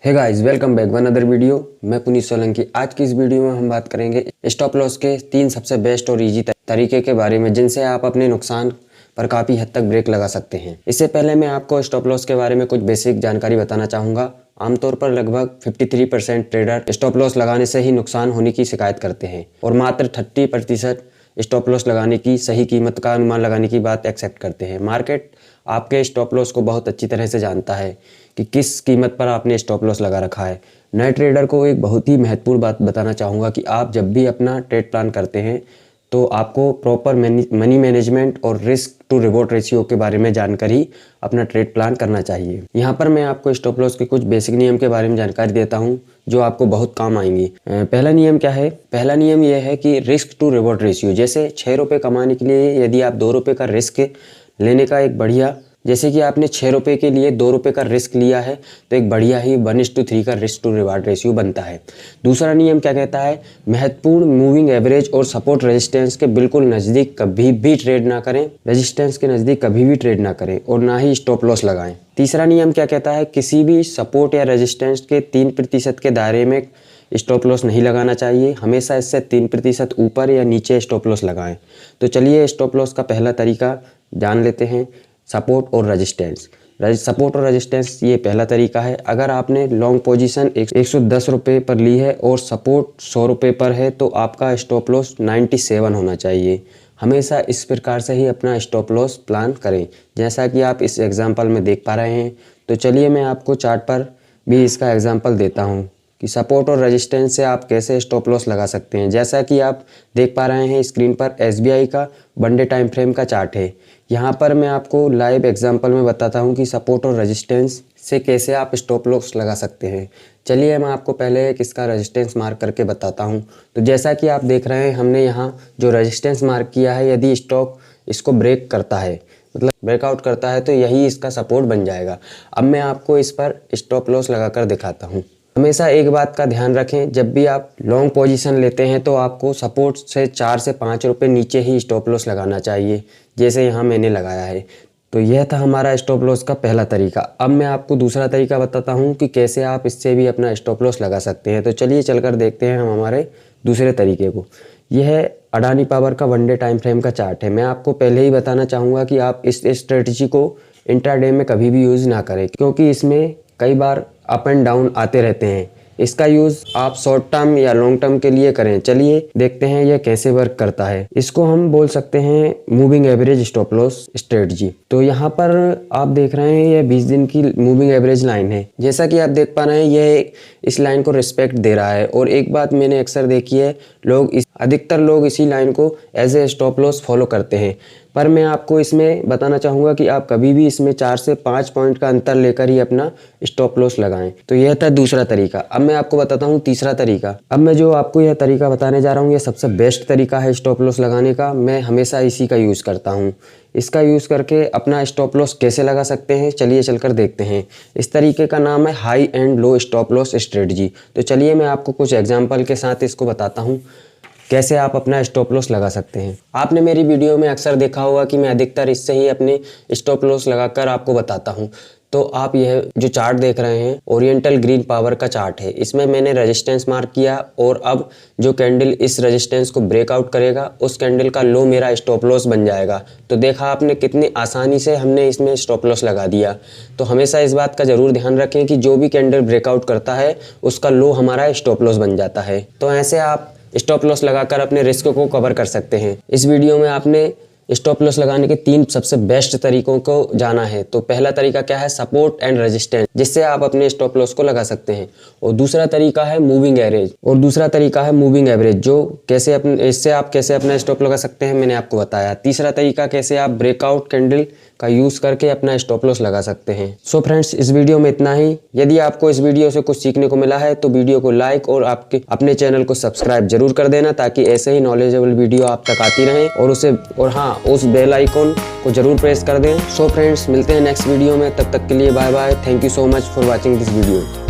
हे guys, welcome back one other video. मैं पुनीत सोलंकी। आज की इस वीडियो में हम बात करेंगे स्टॉप लॉस के 3 सबसे बेस्ट और इजी तरीके के बारे में, जिनसे आप अपने नुकसान पर काफ़ी हद तक ब्रेक लगा सकते हैं। इससे पहले मैं आपको स्टॉप लॉस के बारे में कुछ बेसिक जानकारी बताना चाहूँगा। आमतौर पर लगभग 53% ट्रेडर स्टॉप लॉस लगाने से ही नुकसान होने की शिकायत करते हैं और मात्र 30% स्टॉप लॉस लगाने की सही कीमत का अनुमान लगाने की बात एक्सेप्ट करते हैं। मार्केट आपके स्टॉप लॉस को बहुत अच्छी तरह से जानता है कि किस कीमत पर आपने स्टॉप लॉस लगा रखा है। नए ट्रेडर को एक बहुत ही महत्वपूर्ण बात बताना चाहूँगा कि आप जब भी अपना ट्रेड प्लान करते हैं तो आपको प्रॉपर मनी मैनेजमेंट और रिस्क टू रिवॉर्ड रेशियो के बारे में जानकर ही अपना ट्रेड प्लान करना चाहिए। यहाँ पर मैं आपको स्टॉप लॉस के कुछ बेसिक नियम के बारे में जानकारी देता हूँ जो आपको बहुत काम आएंगी। पहला नियम क्या है? पहला नियम यह है कि रिस्क टू रिवॉर्ड रेशियो। जैसे 6 रुपये कमाने के लिए यदि आप 2 रुपये का रिस्क लेने का एक बढ़िया, जैसे कि आपने 6 रुपये के लिए 2 रुपये का रिस्क लिया है तो एक बढ़िया ही 1:3 का रिस्क टू रिवार्ड रेशियो बनता है। दूसरा नियम क्या कहता है? महत्वपूर्ण मूविंग एवरेज और सपोर्ट रेजिस्टेंस के बिल्कुल नज़दीक कभी भी ट्रेड ना करें। रेजिस्टेंस के नज़दीक कभी भी ट्रेड ना करें और ना ही स्टॉप लॉस लगाएं। तीसरा नियम क्या कहता है? किसी भी सपोर्ट या रेजिस्टेंस के 3% के दायरे में स्टॉप लॉस नहीं लगाना चाहिए। हमेशा इससे 3% ऊपर या नीचे स्टॉप लॉस लगाएं। तो चलिए स्टॉप लॉस का पहला तरीका जान लेते हैं, सपोर्ट और रेजिस्टेंस। सपोर्ट और रेजिस्टेंस ये पहला तरीका है। अगर आपने लॉन्ग पोजीशन 110 रुपये पर ली है और सपोर्ट 100 रुपये पर है तो आपका स्टॉप लॉस 97 होना चाहिए। हमेशा इस प्रकार से ही अपना स्टॉप लॉस प्लान करें, जैसा कि आप इस एग्जांपल में देख पा रहे हैं। तो चलिए मैं आपको चार्ट पर भी इसका एग्जांपल देता हूँ कि सपोर्ट और रेजिस्टेंस से आप कैसे स्टॉप लॉस लगा सकते हैं। जैसा कि आप देख पा रहे हैं स्क्रीन पर SBI का 1 डे टाइम फ्रेम का चार्ट है। यहाँ पर मैं आपको लाइव एग्जांपल में बताता हूँ कि सपोर्ट और रेजिस्टेंस से कैसे आप स्टॉप लॉस लगा सकते हैं। चलिए मैं आपको पहले एक इसका रेजिस्टेंस मार्क करके बताता हूँ। तो जैसा कि आप देख रहे हैं हमने यहाँ जो रेजिस्टेंस मार्क किया है, यदि स्टॉक इसको ब्रेक करता है, मतलब ब्रेकआउट करता है, तो यही इसका सपोर्ट बन जाएगा। अब मैं आपको इस पर स्टॉप लॉस लगा कर दिखाता हूँ। हमेशा एक बात का ध्यान रखें, जब भी आप लॉन्ग पोजीशन लेते हैं तो आपको सपोर्ट से 4 से 5 रुपये नीचे ही स्टॉप लॉस लगाना चाहिए, जैसे यहाँ मैंने लगाया है। तो यह था हमारा स्टॉप लॉस का पहला तरीका। अब मैं आपको दूसरा तरीका बताता हूँ कि कैसे आप इससे भी अपना स्टॉप लॉस लगा सकते हैं। तो चलिए चलकर देखते हैं हम हमारे दूसरे तरीके को। यह है अडानी पावर का 1 डे टाइम फ्रेम का चार्ट है। मैं आपको पहले ही बताना चाहूँगा कि आप इस स्ट्रेटजी को इंट्राडे में कभी भी यूज़ ना करें, क्योंकि इसमें कई बार अप एंड डाउन आते रहते हैं। इसका यूज़ आप शॉर्ट टर्म या लॉन्ग टर्म के लिए करें। चलिए देखते हैं यह कैसे वर्क करता है। इसको हम बोल सकते हैं moving average stop loss strategy. तो यहाँ पर आप देख रहे हैं यह 20 दिन की मूविंग एवरेज लाइन है। जैसा कि आप देख पा रहे हैं यह इस लाइन को रिस्पेक्ट दे रहा है। और एक बात मैंने अक्सर देखी है, अधिकतर लोग इसी लाइन को as a stop loss follow करते हैं। पर मैं आपको इसमें बताना चाहूँगा कि आप कभी भी इसमें 4 से 5 पॉइंट का अंतर लेकर ही अपना स्टॉप लॉस लगाएं। तो यह था दूसरा तरीका। अब मैं आपको बताता हूँ तीसरा तरीका। अब मैं जो आपको यह तरीका बताने जा रहा हूँ, यह सबसे बेस्ट तरीका है स्टॉप लॉस लगाने का। मैं हमेशा इसी का यूज़ करता हूँ। इसका यूज़ करके अपना स्टॉप लॉस कैसे लगा सकते हैं, चलिए चलकर देखते हैं। इस तरीके का नाम है high and low stop loss strategy. तो चलिए मैं आपको कुछ एग्जाम्पल के साथ इसको बताता हूँ कैसे आप अपना स्टॉप लॉस लगा सकते हैं। आपने मेरी वीडियो में अक्सर देखा होगा कि मैं अधिकतर इससे ही अपने स्टॉप लॉस लगाकर आपको बताता हूं। तो आप यह जो चार्ट देख रहे हैं ओरिएंटल ग्रीन पावर का चार्ट है। इसमें मैंने रेजिस्टेंस मार्क किया और अब जो कैंडल इस रेजिस्टेंस को ब्रेकआउट करेगा उस कैंडल का लो मेरा स्टॉप लॉस बन जाएगा। तो देखा आपने कितनी आसानी से हमने इसमें स्टॉप लॉस लगा दिया। तो हमेशा इस बात का ज़रूर ध्यान रखें कि जो भी कैंडल ब्रेकआउट करता है उसका लो हमारा स्टॉप लॉस बन जाता है। तो ऐसे आप स्टॉप लॉस लगाकर अपने रिस्क को कवर कर सकते हैं। इस वीडियो में आपने स्टॉप लॉस लगाने के 3 सबसे बेस्ट तरीकों को जाना है। तो पहला तरीका क्या है? सपोर्ट एंड रेजिस्टेंस, जिससे आप अपने स्टॉप लॉस को लगा सकते हैं। और दूसरा तरीका है मूविंग एवरेज, जो कैसे इससे आप कैसे अपना स्टॉप लगा सकते हैं मैंने आपको बताया। तीसरा तरीका कैसे आप ब्रेकआउट कैंडल का यूज़ करके अपना स्टॉप लॉस लगा सकते हैं। सो फ्रेंड्स, इस वीडियो में इतना ही। यदि आपको इस वीडियो से कुछ सीखने को मिला है तो वीडियो को लाइक और आपके अपने चैनल को सब्सक्राइब जरूर कर देना, ताकि ऐसे ही नॉलेजेबल वीडियो आप तक आती रहें। उस बेल आइकॉन को जरूर प्रेस कर दें। सो फ्रेंड्स, मिलते हैं नेक्स्ट वीडियो में। तब तक के लिए bye bye. Thank you so much for watching this video.